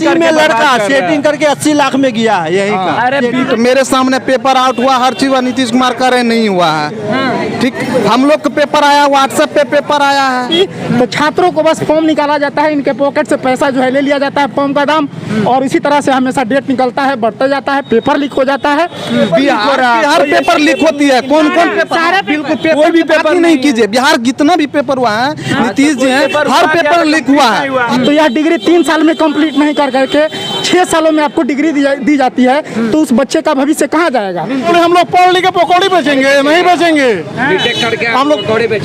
में लड़का सेटिंग करके 80 लाख में गया है यही का। अरे मेरे सामने पेपर आउट हुआ, हर चीज नीतीश कुमार का रहे नहीं हुआ है। ठीक, हम लोग का पेपर आया, व्हाट्सएप पे पेपर आया है। तो छात्रों को बस फॉर्म निकाला जाता है, इनके पॉकेट से पैसा जो है ले लिया जाता है फॉर्म का दाम, और इसी तरह से हमेशा डेट निकलता है, बढ़ता जाता है, पेपर लीक हो जाता है। बिहार पेपर लीक होती है, कौन कौन पेपर? बिल्कुल कोई भी पेपर नहीं कीजिए। बिहार जितना भी पेपर हुआ है नीतीश जी है, हर पेपर लीक हुआ है। तो यह डिग्री 3 साल में कंप्लीट नहीं कर करके 6 सालों में आपको डिग्री दी जाती है, तो उस बच्चे का भविष्य कहाँ जाएगा? हम लोग पढ़ लिख के पकौड़ी बेचेंगे? नहीं बेचेंगे। हम लोग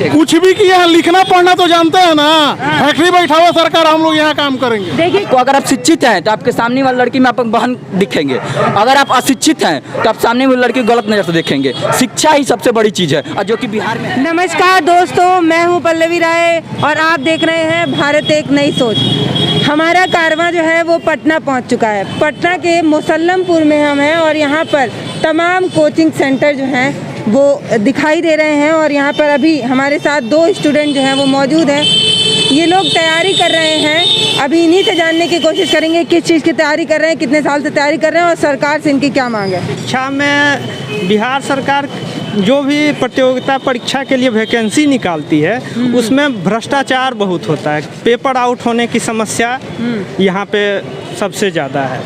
कुछ भी किए हैं, लिखना पढ़ना तो जानते हैं ना। फैक्ट्री बैठा हुआ सरकार, हम लोग यहाँ काम करेंगे। देखिए, अगर आप शिक्षित हैं तो आपके सामने वाली लड़की में आप बहन दिखेंगे, अगर आप अशिक्षित हैं तो आप सामने वाली लड़की गलत नजर से देखेंगे। शिक्षा ही सबसे बड़ी चीज है, और जो कि बिहार में। नमस्कार दोस्तों, मैं हूं पल्लवी राय और आप देख रहे हैं भारत एक नई सोच। हमारा कारवां जो है वो पटना पहुंच चुका है। पटना के मुसल्लमपुर में हम हैं और यहाँ पर तमाम कोचिंग सेंटर जो हैं वो दिखाई दे रहे हैं, और यहाँ पर अभी हमारे साथ 2 स्टूडेंट जो हैं वो मौजूद हैं। ये लोग तैयारी कर रहे हैं, अभी इन्हीं से जानने की कोशिश करेंगे किस चीज़ की तैयारी कर रहे हैं, कितने साल से तैयारी कर रहे हैं और सरकार से इनकी क्या मांग है। शिक्षा में बिहार सरकार जो भी प्रतियोगिता परीक्षा के लिए वैकेंसी निकालती है उसमें भ्रष्टाचार बहुत होता है। पेपर आउट होने की समस्या यहाँ पे सबसे ज़्यादा है।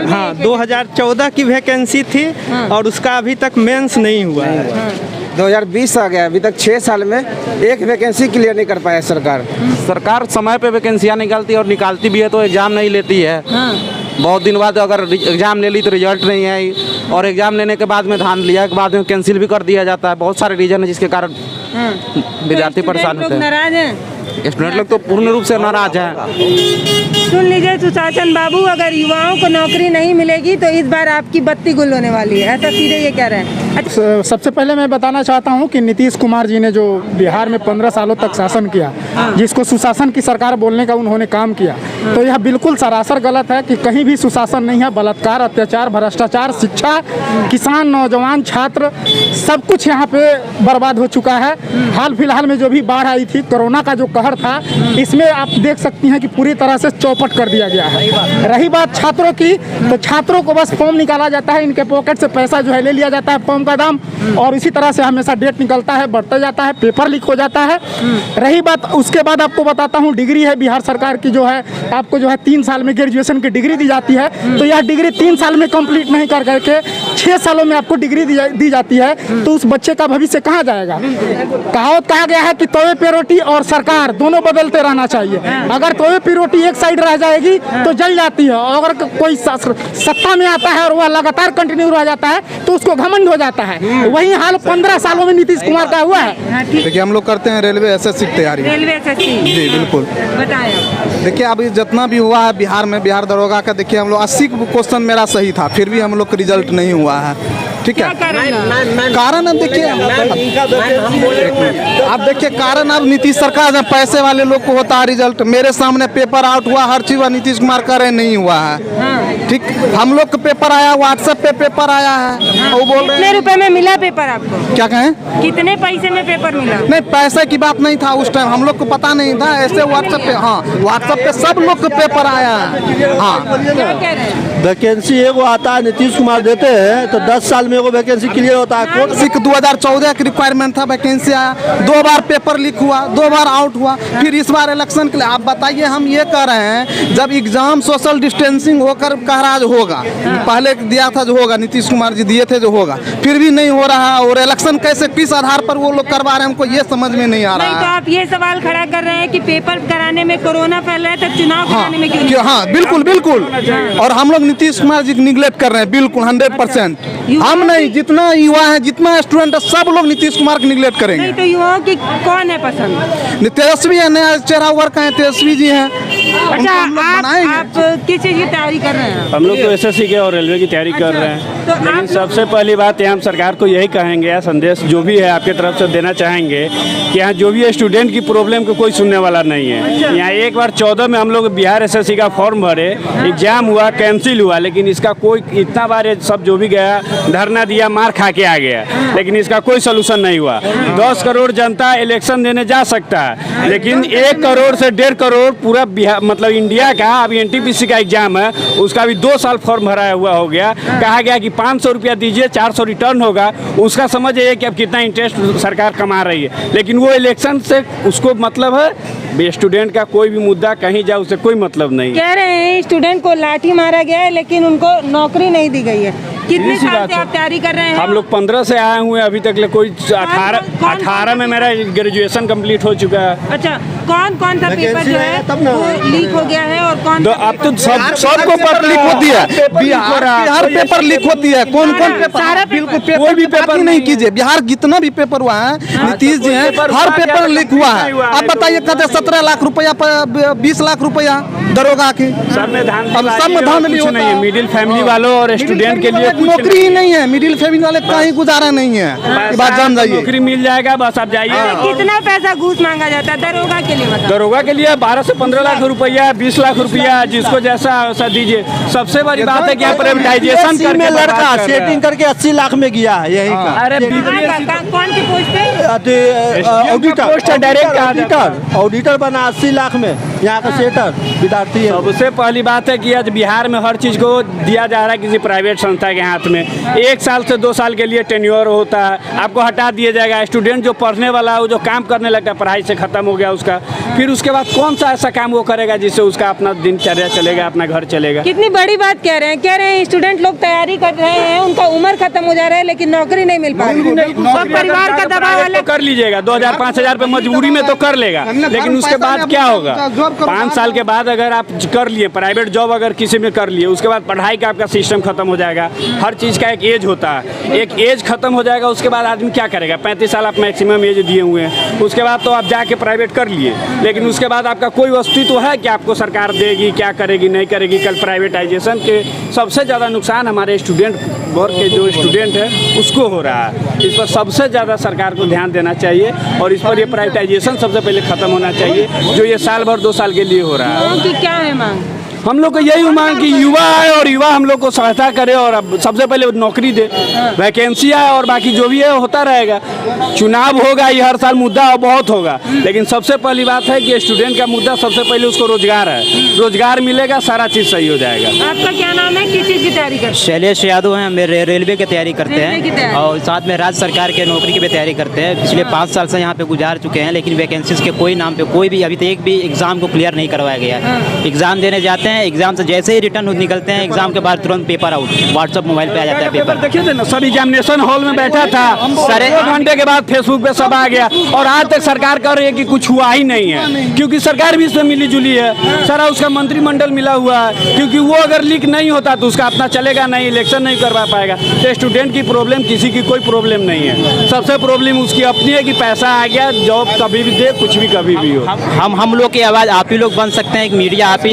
हाँ, 2014 की वैकेंसी थी और उसका अभी तक मेंस नहीं हुआ है। 2020 आ गया, अभी तक 6 साल में एक वैकेंसी क्लियर नहीं कर पाया सरकार। सरकार समय पे वैकेंसियाँ निकालती है, और निकालती भी है तो एग्ज़ाम नहीं लेती है। बहुत दिन बाद अगर एग्ज़ाम ले ली तो रिजल्ट नहीं आई, और एग्ज़ाम लेने के बाद में धान लिया के बाद में कैंसिल भी कर दिया जाता है। बहुत सारे रीजन है जिसके कारण विद्यार्थी परेशान होते हैं। नाराज हैं, स्टूडेंट लोग तो पूर्ण रूप से नाराज हैं। सुन लीजिए सुशासन बाबू, अगर युवाओं को नौकरी नहीं मिलेगी तो इस बार आपकी बत्ती गुल होने वाली है, ऐसा सीधे ये कह रहे हैं। सबसे पहले मैं बताना चाहता हूं कि नीतीश कुमार जी ने जो बिहार में 15 सालों तक शासन किया, जिसको सुशासन की सरकार बोलने का उन्होंने काम किया, तो यह बिल्कुल सरासर गलत है कि कहीं भी सुशासन नहीं है। बलात्कार, अत्याचार, भ्रष्टाचार, शिक्षा, किसान, नौजवान, छात्र, सब कुछ यहाँ पे बर्बाद हो चुका है। हाल फिलहाल में जो भी बाढ़ आई थी, कोरोना का जो कहर था, इसमें आप देख सकती हैं कि पूरी तरह से चौपट कर दिया गया है। रही बात छात्रों की, तो छात्रों को बस फॉर्म निकाला जाता है, इनके पॉकेट से पैसा जो है ले लिया जाता है फॉर्म का दाम, और इसी तरह से हमेशा डेट निकलता है, बढ़ता जाता है, पेपर लीक हो जाता है। रही बात, उसके बाद आपको बताता हूँ, डिग्री है बिहार सरकार की जो है, आपको जो है 3 साल में ग्रेजुएशन की डिग्री दी जाती है। तो यह डिग्री 3 साल में कंप्लीट नहीं कर करके 6 सालों में आपको डिग्री दी जाती है, तो उस बच्चे का भविष्य कहाँ जाएगा? कहावत कहा गया है कि तवे पे रोटी और सरकार दोनों बदलते रहना चाहिए। अगर तवे पे रोटी एक साइड रह जाएगी तो जल जाती है, और अगर कोई सत्ता में आता है और वह लगातार कंटिन्यू रह जाता है तो उसको घमंड हो जाता है। वही हाल 15 सालों में नीतीश कुमार का हुआ है। देखिए, हम लोग करते हैं रेलवे एसएससी की तैयारी। Railway SSC? जी बिल्कुल। बताएं। देखिए, अभी जितना भी हुआ है बिहार में, बिहार दरोगा का, देखिए हम लोग 80 क्वेश्चन मेरा सही था, फिर भी हम लोग का रिजल्ट नहीं हुआ है। ठीक है, कारण अब देखिए, अब देखिए कारण अब नीतीश सरकार जब पैसे वाले लोग को होता है रिजल्ट। मेरे सामने पेपर आउट हुआ, हर चीज नीतीश कुमार का रहे नहीं हुआ है। ठीक, हम लोग का पेपर आया, व्हाट्सएप पे पेपर आया है, वो बोल रहे हैं। कितने रुपए में मिला पेपर आपको? क्या कहें? कितने पैसे में पेपर मिला? नहीं, पैसे की बात नहीं था उस टाइम, हम लोग को पता नहीं था। ऐसे व्हाट्सएप पे, हाँ व्हाट्सएप पे सब लोग का पेपर आया है। हाँ, क्या कह रहे हैं? वैकेंसी एगो आता है, नीतीश कुमार देते हैं तो 10 साल में एगो वैकेंसी क्लियर होता है। 2014 की रिक्वायरमेंट था, वैकेंसी आया, 2 बार पेपर लीक हुआ, 2 बार आउट हुआ, फिर इस बार इलेक्शन के लिए। आप बताइए, हम ये कह रहे हैं जब एग्जाम सोशल डिस्टेंसिंग होकर कह रहा जो होगा, पहले दिया था जो होगा, नीतीश कुमार जी दिए थे जो होगा, फिर भी नहीं हो रहा। और इलेक्शन कैसे, किस आधार पर वो लोग करवा रहे हैं, हमको ये समझ में नहीं आ रहा है। तो आप ये सवाल खड़ा कर रहे हैं कि पेपर कराने में कोरोना फैल रहा है तो चुनाव कराने में क्यों? हाँ बिल्कुल बिल्कुल, और हम लोग नीतीश कुमार जी निगलेक्ट कर रहे हैं बिल्कुल 100%। हम नहीं, जितना युवा है, जितना स्टूडेंट है, सब लोग नीतीश कुमार को निगलेक्ट करेंगे। नहीं, तो युवाओं की कौन है पसंद? तेजस्वी है, नया चेहरा उभर का है, तेजस्वी जी हैं। अच्छा, आप किस चीज की तैयारी कर रहे हैं? हम लोग तो एसएससी के और रेलवे की तैयारी कर रहे हैं। तो लेकिन सबसे पहली बात यहाँ हम सरकार को यही कहेंगे, या संदेश जो भी है आपके तरफ से देना चाहेंगे कि यहाँ जो भी है स्टूडेंट की प्रॉब्लम को कोई सुनने वाला नहीं है। यहाँ एक बार 14 में हम लोग बिहार एसएससी का फॉर्म भरे, एग्जाम हुआ, कैंसिल हुआ, लेकिन इसका कोई, इतना बार सब जो भी गया धरना दिया, मार खा के आ गया, लेकिन इसका कोई सोल्यूशन नहीं हुआ। 10 करोड़ जनता इलेक्शन देने जा सकता है, लेकिन 1 करोड़ से 1.5 करोड़ पूरा बिहार मतलब इंडिया का अभी एनटीपीसी का एग्जाम है, उसका भी 2 साल फॉर्म भरा हुआ हो गया। कहा गया कि 500 रुपया दीजिए 400 रिटर्न होगा। उसका समझिए कि अब कितना इंटरेस्ट सरकार कमा रही है, लेकिन वो इलेक्शन से उसको मतलब है स्टूडेंट का कोई भी मुद्दा कहीं जाए उससे कोई मतलब नहीं। कह रहे हैं स्टूडेंट को लाठी मारा गया है लेकिन उनको नौकरी नहीं दी गई है। कितने साल से आप तैयारी कर रहे हैं? हम लोग 15 से आए हुए हैं, अभी तक कोई 18 में मेरा ग्रेजुएशन कंप्लीट हो चुका है। अच्छा, कौन कौन सा पेपर जो है वो लीक हो गया है और कौन अब तो सबको पेपर लीक होती है, बिहार पेपर लीक होती है। कौन कौन पेपर? सारा बिल्कुल पेपर कोई भी पेपर नहीं कीजिए। बिहार जितना भी पेपर हुआ है, नीतीश जी हैं, हर पेपर लीक हुआ है। आप बताइए, कहते 17 लाख रुपया 20 लाख रुपया दरोगा के सब में धान नहीं कुछ नहीं है। मिडिल फैमिली वालों और स्टूडेंट के लिए कुछ नौकरी ही नहीं है। मिडिल फैमिली वाले कहीं गुजारा नहीं है, ये बात जान जाइए। नौकरी मिल जाएगा बस, आप जाइए। कितना पैसा घूस मांगा जाता है दरोगा के लिए? बताओ। दरोगा के लिए 12 से 15 लाख रुपया, 20 लाख रुपया, जिसको जैसा वैसा दीजिए। सबसे बड़ी बात है कि यहाँ प्राइवेटाइजेशन करके लड़का सेटिंग करके 80 लाख में गया है यही का। अरे कौन की पोस्ट पे? ऑडिटर बना 80 लाख में, यहाँ का सेटर विद्यार्थी है। सबसे पहली बात है कि आज बिहार में हर चीज़ को दिया जा रहा है किसी प्राइवेट संस्था के हाथ में। 1 साल से 2 साल के लिए टेन्योर होता है, आपको हटा दिया जाएगा। स्टूडेंट जो पढ़ने वाला है वो जो काम करने लगता है, पढ़ाई से ख़त्म हो गया उसका, फिर उसके बाद कौन सा ऐसा काम वो करेगा जिससे उसका अपना दिनचर्या चलेगा, अपना घर चलेगा। कितनी बड़ी बात कह रहे हैं स्टूडेंट लोग तैयारी कर रहे हैं, उनका उम्र खत्म हो जा रहा है लेकिन नौकरी नहीं मिल पा रही। सब परिवार का दबाव वाले कर लीजिएगा, 2000-5000 पे मजबूरी में तो कर लेगा, लेकिन उसके बाद क्या होगा? 5 साल के बाद अगर आप कर लिए प्राइवेट जॉब, अगर किसी में कर लिए, उसके बाद पढ़ाई का आपका सिस्टम खत्म हो जाएगा। हर चीज़ का एक एज होता है, एक एज खत्म हो जाएगा। उसके बाद आदमी क्या करेगा? 35 साल आप मैक्सिमम एज दिए हुए हैं, उसके बाद तो आप जाके प्राइवेट कर लिए, लेकिन उसके बाद आपका कोई अस्तित्व है कि आपको सरकार देगी, क्या करेगी, नहीं करेगी। कल प्राइवेटाइजेशन के सबसे ज़्यादा नुकसान हमारे स्टूडेंट वर्ग के जो स्टूडेंट है उसको हो रहा है। इस पर सबसे ज़्यादा सरकार को ध्यान देना चाहिए और इस पर ये प्राइवेटाइजेशन सबसे पहले ख़त्म होना चाहिए, जो ये साल भर 2 साल के लिए हो रहा है। की क्या है मांग? हम लोग को यही मांग कि युवा है और युवा हम लोग को सहायता करे और अब सबसे पहले नौकरी दे, वैकेंसी है और बाकी जो भी है होता रहेगा। चुनाव होगा, ये हर साल मुद्दा बहुत होगा, लेकिन सबसे पहली बात है कि स्टूडेंट का मुद्दा सबसे पहले उसको रोजगार है। रोजगार मिलेगा, सारा चीज़ सही हो जाएगा। आपका क्या नाम है? किस चीज़ की तैयारी करते हैं? शैलेश यादव हैं, मेरे रेलवे की तैयारी करते हैं और साथ में राज्य सरकार के नौकरी की भी तैयारी करते हैं। पिछले 5 साल से यहाँ पे गुजार चुके हैं, लेकिन वैकेंसीज के कोई नाम पे कोई भी अभी तक एक भी एग्जाम को क्लियर नहीं करवाया गया है। एग्जाम देने जाते हैं, एग्जाम से जैसे ही रिटर्न निकलते हैं, एग्जाम के बाद तुरंत पेपर आउट, व्हाट्सएप मोबाइल पे आ जाता है पेपर। देखिए थे ना, सब एग्जामिनेशन हॉल में बैठा था, सारे 1 घंटे के बाद फेसबुक पे सब आ गया और आज तक सरकार कह रही है कि कुछ हुआ ही नहीं है, क्योंकि सरकार भी इसमें मिली जुली है। सारा उसका मंत्रिमंडल मिला हुआ है, क्योंकि वो अगर लीक नहीं होता तो उसका अपना चलेगा नहीं, इलेक्शन नहीं करवा पाएगा। तो स्टूडेंट की प्रॉब्लम किसी की कोई प्रॉब्लम नहीं है, सबसे प्रॉब्लम उसकी अपनी है कि पैसा आ गया, जॉब कभी भी दे, कुछ भी कभी भी हो। हम लोग की आवाज़ आप ही लोग बन सकते हैं, एक मीडिया आप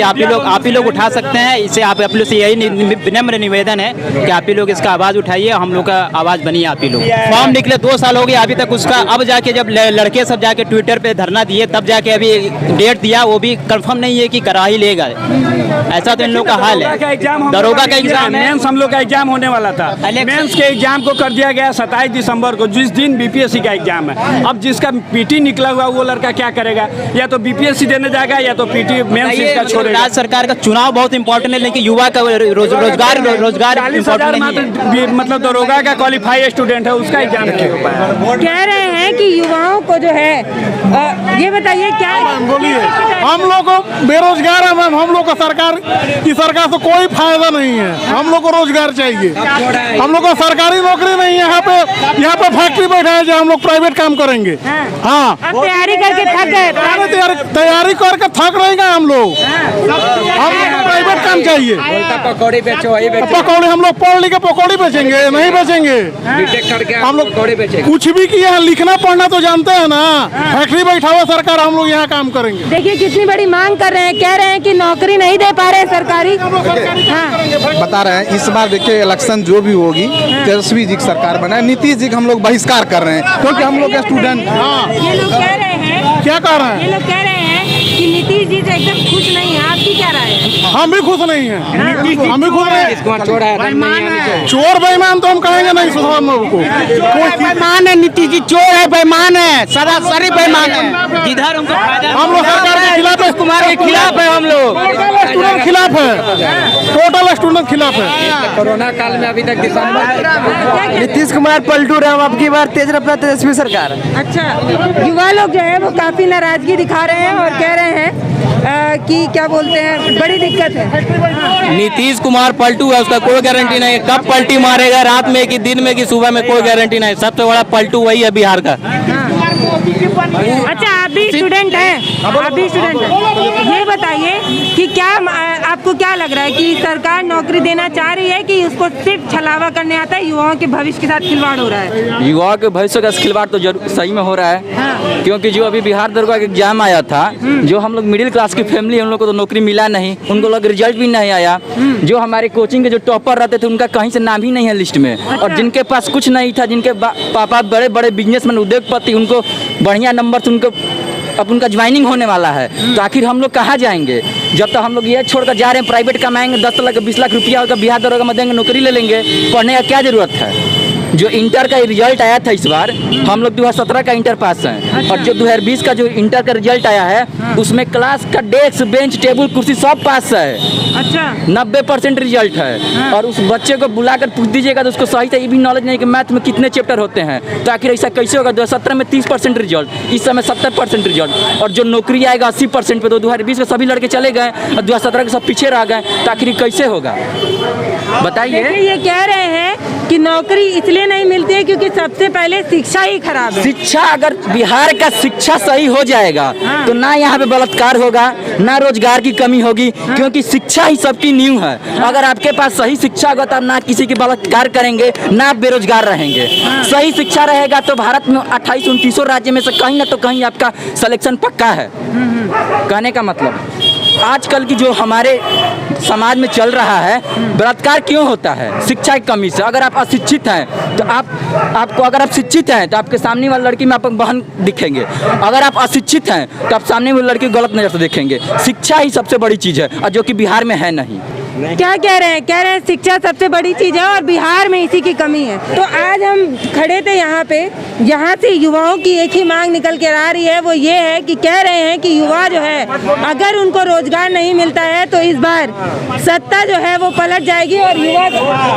ही लोग उठा सकते हैं। इससे आप लोग से यही विनम्र निवेदन है कि आप ही लोग इसका आवाज़ उठाइए, हम लोग का आवाज़ बनिए आप ही लोग। फॉर्म निकले 2 साल हो गए अभी तक उसका, अब जाके जब लड़के सब जाके ट्विटर पे धरना दिए तब जाके अभी डेट दिया, वो भी कंफर्म नहीं है कि करा ही लेगा। ऐसा तो इन लोग का हाल है। दरोगा का एग्जाम है, मेंस हम लोग का एग्जाम होने वाला था, मेंस के एग्जाम को कर दिया गया 27 दिसंबर को, जिस दिन बीपीएससी का एग्जाम है। अब जिसका पीटी निकला हुआ वो लड़का क्या करेगा? या तो बीपीएससी देने जाएगा या तो पीटी मेंस इसका छोड़ेगा। राज्य सरकार का चुनाव बहुत इंपॉर्टेंट है, लेकिन युवा का रोजगार मतलब दरोगा का क्वालिफाई स्टूडेंट है, उसका एग्जाम नहीं हो पाया। कह रहे हैं कि युवाओं को जो है ये बताइए क्या बोलिए। हम लोग को बेरोजगार है मैम, हम लोग को सरकार की सरकार से कोई फायदा नहीं है। हम लोग को रोजगार चाहिए, हम लोग को सरकारी नौकरी नहीं है। यहाँ पे फैक्ट्री बैठा है जो हम लोग प्राइवेट काम करेंगे। हाँ, अब तैयारी करके थक गए, तैयारी करके थक रहेगा हम लोग। हम लोग को प्राइवेट काम चाहिए। पकौड़ी बेचो, पकौड़ी हम लोग पढ़ लिख के पकौड़ी बेचेंगे? नहीं बेचेंगे। हम लोग कुछ भी किए हैं, लिखना पढ़ना तो जानते हैं ना। फैक्ट्री बैठा हुआ सरकार, हम लोग यहाँ काम करेंगे। देखिए कितनी बड़ी मांग कर रहे हैं, कह रहे हैं कि नौकरी नहीं दे पा रहे सरकारी। बता रहे हैं इस बार देखिए इलेक्शन जो भी होगी, तेजस्वी जी की सरकार बनाए, नीतीश जी का हम लोग बहिष्कार कर रहे हैं, क्योंकि हम लोग स्टूडेंट। ये लोग कह रहे हैं क्या कह रहे हैं? ये लोग कह रहे हैं कि नीतीश जी से एकदम खुश नहीं है, आपकी क्या राय है? हम भी खुश नहीं हैं, हम भी खुश नहीं हैं। चोर बेईमान तो हम कहेंगे नहीं सुधार को। बेईमान है नीतीश जी, चोर है, बेईमान है, सरासरी बेईमान है। जिधर उनको हम लोग सरकार के खिलाफ है, कुमार के खिलाफ है हम लोग। स्टूडेंट खिलाफ है, टोटल स्टूडेंट खिलाफ है। कोरोना काल में अभी तक क्या- नीतीश कुमार पलटू रहे, हम अब की बार तेज रफ्तार तेजस्वी सरकार। अच्छा, युवा लोग जो है वो काफी नाराजगी दिखा रहे हैं और कह रहे हैं कि क्या बोलते हैं, बड़ी दिक्कत है। नीतीश कुमार पलटू है, उसका कोई गारंटी नहीं है कब पलटी मारेगा, रात में कि दिन में कि सुबह में, कोई गारंटी नहीं। सबसे बड़ा पलटू वही है बिहार का। अच्छा, आप भी स्टूडेंट हैं, आप भी स्टूडेंट हैं, ये बताइए कि क्या आपको क्या लग रहा है कि सरकार नौकरी देना चाह रही है कि उसको सिर्फ छलावा करने आता है, युवाओं के भविष्य के साथ खिलवाड़ हो रहा है? युवाओं के भविष्य का खिलवाड़ तो जरूर सही में हो रहा है, क्योंकि जो अभी बिहार दरोगा का एग्जाम आया था, जो हम लोग मिडिल क्लास की फैमिली, उन लोग को तो नौकरी मिला नहीं, उनको लोग रिजल्ट भी नहीं आया। जो हमारे कोचिंग के जो टॉपर रहते थे उनका कहीं से नाम ही नहीं है लिस्ट में, और जिनके पास कुछ नहीं था, जिनके पापा बड़े बड़े बिजनेसमैन उद्योगपति, उनको बढ़िया नंबर से उनको अब उनका ज्वाइनिंग होने वाला है, तो आखिर हम लोग कहाँ जाएंगे? जब तक हम लोग ये छोड़कर जा रहे हैं प्राइवेट कमाएंगे, 10 लाख 20 लाख रुपया होगा, बिहार दरोगा में देंगे, नौकरी ले लेंगे, पढ़ने का क्या जरूरत है? जो इंटर का रिजल्ट आया था इस बार, हम लोग 2017 का इंटर पास हैं, और जो 2020 का जो इंटर का रिजल्ट आया है, उसमें क्लास का डेस्क बेंच टेबल कुर्सी सब पास है। अच्छा, 90% रिजल्ट है। और उस बच्चे को बुलाकर पूछ दीजिएगा तो उसको सही से ये भी नॉलेज नहीं कि मैथ में कितने चैप्टर होते हैं, तो आखिर ऐसा कैसे होगा? 2017 में 30% रिजल्ट, इस समय 70% रिजल्ट, और जो नौकरी आएगा 80% पे, तो 2020 में सभी लड़के चले गए और 2017 के सब पीछे रह गए, तो आखिर कैसे होगा बताइए? देखिए, ये कह रहे हैं कि नौकरी इसलिए नहीं मिलती है क्योंकि सबसे पहले शिक्षा ही खराब है। शिक्षा, अगर बिहार का शिक्षा सही हो जाएगा तो ना यहाँ पे बलात्कार होगा, ना रोजगार की कमी होगी, क्योंकि शिक्षा ही सबकी नींव है। अगर आपके पास सही शिक्षा होगा तो आप ना किसी की बलात्कार करेंगे, ना आप बेरोजगार रहेंगे। सही शिक्षा रहेगा तो भारत में 28-29 राज्य में से कहीं ना तो कहीं आपका सिलेक्शन पक्का है। कहने का मतलब, आजकल की जो हमारे समाज में चल रहा है, बलात्कार क्यों होता है? शिक्षा की कमी से। अगर आप अशिक्षित हैं तो आपको अगर आप शिक्षित हैं तो आपके सामने वाली लड़की में आप बहन दिखेंगे। अगर आप अशिक्षित हैं तो आप सामने वाली लड़की गलत नजर से देखेंगे। शिक्षा ही सबसे बड़ी चीज़ है, और जो कि बिहार में है नहीं। क्या कह रहे हैं? कह रहे हैं शिक्षा सबसे बड़ी चीज है और बिहार में इसी की कमी है। तो आज हम खड़े थे यहाँ पे, यहाँ से युवाओं की एक ही मांग निकल के आ रही है, वो ये है कि कह रहे हैं कि युवा जो है, अगर उनको रोजगार नहीं मिलता है तो इस बार सत्ता जो है वो पलट जाएगी, और युवा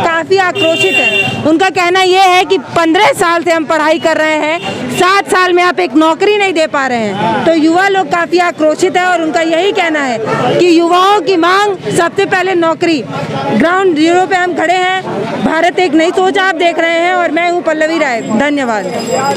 काफी आक्रोशित है। उनका कहना ये है कि 15 साल से हम पढ़ाई कर रहे हैं, 7 साल में आप एक नौकरी नहीं दे पा रहे हैं। तो युवा लोग काफी आक्रोशित है और उनका यही कहना है कि युवाओं की मांग सबसे पहले नौकरी। ग्राउंड जीरो पे हम खड़े हैं, भारत एक नई सोच आप देख रहे हैं, और मैं हूं पल्लवी राय। धन्यवाद।